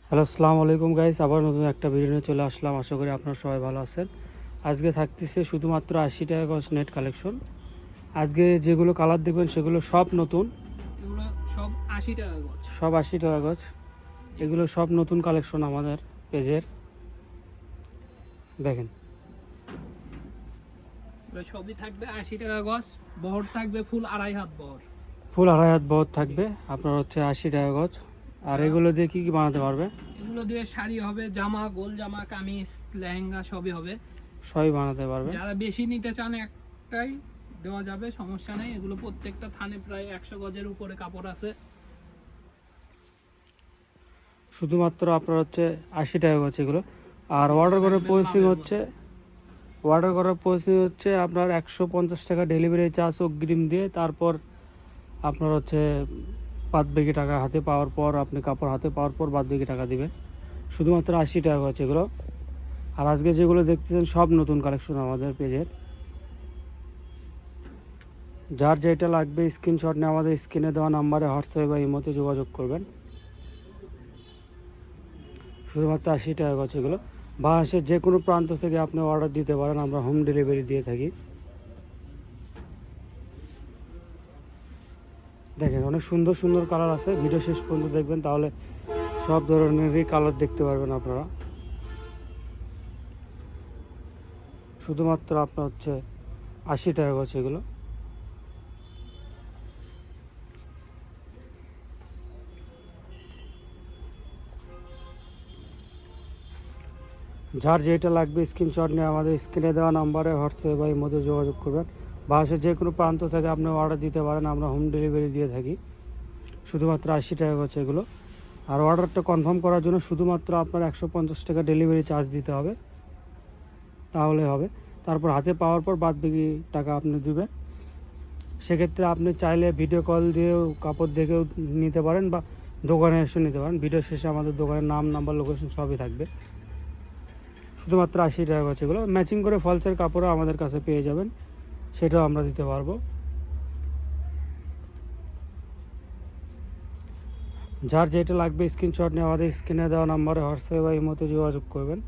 Hello, আসসালামু আলাইকুম guys. আবার নতুন একটা ভিডিও নিয়ে চলে আসলাম। আশা করি আপনারা সবাই ভালো আছেন। আজকে থাকতেছে শুধুমাত্র 80 টাকা গজ নেট কালেকশন। আজকে যেগুলো কালার দেখবেন সেগুলো সব নতুন, এগুলো সব 80 টাকা গজ। সব 80 টাকা গজ। এগুলো সব নতুন কালেকশন আমাদের পেজের। দেখেন, এগুলো সবই থাকবে 80 টাকা গজ। বহর থাকবে ফুল 2.5 হাত বহর। ফুল 2.5 হাত বহর থাকবে আপনার হচ্ছে 80 টাকা গজ। আর এগুলো দিয়ে কি কি বানাতে পারবে? এগুলো দিয়ে শাড়ি হবে, জামা, গোল জামা, কামিজ, লেহেঙ্গা সবই হবে। সবই বানাতে পারবে। যারা বেশি নিতে চান একটাই দেওয়া যাবে, সমস্যা নেই। এগুলো প্রত্যেকটা থানে প্রায় 100 গজের উপরে কাপড় আছে। শুধুমাত্র আপনার হচ্ছে 80 টাকা গজ এগুলো। আর অর্ডার করে পৌঁছে হচ্ছে আপনার 150 টাকা ডেলিভারি চার্জ অগ্রিম দিয়ে, তারপর আপনার হচ্ছে বাদ বাকি টাকা হাতে পাওয়ার পর, আপনি কাপড় হাতে পাওয়ার পর বাদ বাকি টাকা দিবেন। শুধুমাত্র 80 টাকা হচ্ছে এগুলো। আর আজকে যেগুলো দেখতেছেন সব নতুন কালেকশন আমাদের পেজের। যার যেটা লাগবে স্ক্রিনশট নিয়ে আমাদের স্ক্রিনে দেওয়া নাম্বারে হোয়াটসঅ্যাপে বা ইমোতে যোগাযোগ করবেন। শুধুমাত্র 80 টাকা হচ্ছে এগুলো। বাংলাদেশের যে কোনো প্রান্ত থেকে আপনি অর্ডার দিতে পারেন, আমরা হোম ডেলিভারি দিয়ে থাকি। দেখেন, অনেক সুন্দর সুন্দর কালার আছে। ভিডিও শেষ পর্যন্ত দেখবেন, তাহলে সব ধরনেরই কালার দেখতে পারবেন আপনারা। শুধুমাত্র আপনার হচ্ছে 80 টাকা হচ্ছে এগুলো। যার যেটা লাগবে স্ক্রিনশট নিয়ে আমাদের স্ক্রিনে দেওয়া নাম্বারে হোয়াটসঅ্যাপ বা মধ্যে যোগাযোগ করবেন। বাংলাদেশের যে কোনো প্রান্ত থেকে আপনি অর্ডার দিতে পারেন, আমরা হোম ডেলিভারি দিয়ে থাকি। শুধুমাত্র 80 টাকা হচ্ছে এগুলো। আর অর্ডারটা কনফার্ম করার জন্য শুধুমাত্র আপনার 150 টাকা ডেলিভারি চার্জ দিতে হবে, তাহলে হবে। তারপর হাতে পাওয়ার পর বাদ বাকি টাকা আপনি দেবেন। সেক্ষেত্রে আপনি চাইলে ভিডিও কল দিয়েও কাপড় দেখেও নিতে পারেন, বা দোকানে এসে নিতে পারেন। ভিডিও শেষে আমাদের দোকানের নাম, নাম্বার, লোকেশন সবই থাকবে। শুধুমাত্র 80 টাকা হচ্ছে এগুলো। ম্যাচিং করে ফলসের কাপড়ও আমাদের কাছে পেয়ে যাবেন, সেটাও আমরা দিতে পারবো। যার যেটা লাগবে স্ক্রিনশট নিয়ে আমাদের স্ক্রিনে দেওয়া নাম্বারে হোয়াটসঅ্যাপ বা ইমোতে যোগাযোগ করবেন।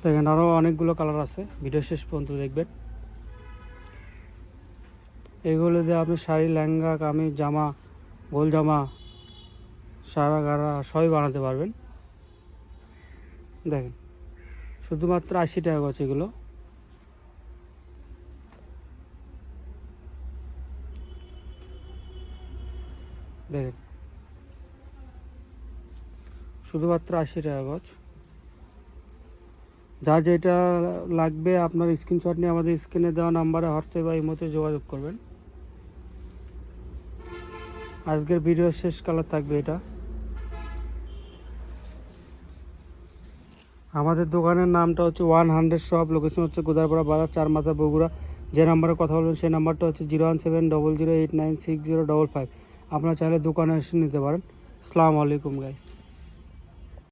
দেখেন, আরও অনেকগুলো কালার আছে, ভিডিও শেষ পর্যন্ত দেখবেন। এগুলো দিয়ে আপনি শাড়ি, লেহেঙ্গা, কামিজ, জামা, গোল জামা, সারা গাড়া সবই বানাতে পারবেন। দেখেন, শুধুমাত্র 80 টাকা হচ্ছে এগুলো। দেখেন, শুধুমাত্র 80 টাকা গজ। যার যেটা লাগবে আপনার স্ক্রিনশট নিয়ে আমাদের স্ক্রিনে দেওয়া নাম্বারে হোয়াটসঅ্যাপ বা ইমোতে যোগাযোগ করবেন। আজকের ভিডিওর শেষ কালার থাকবে এটা। আমাদের দোকানের নামটা হচ্ছে 100 শপ। লোকেশন হচ্ছে গোদারপাড়া বাজার, 4 মাথা, বগুড়া। যে নাম্বারে কথা বলবেন সেই নাম্বারটা হচ্ছে 01700896055। আপনারা চাইলে দোকানে এসে নিতে পারেন। আসসালামু আলাইকুম গাইস।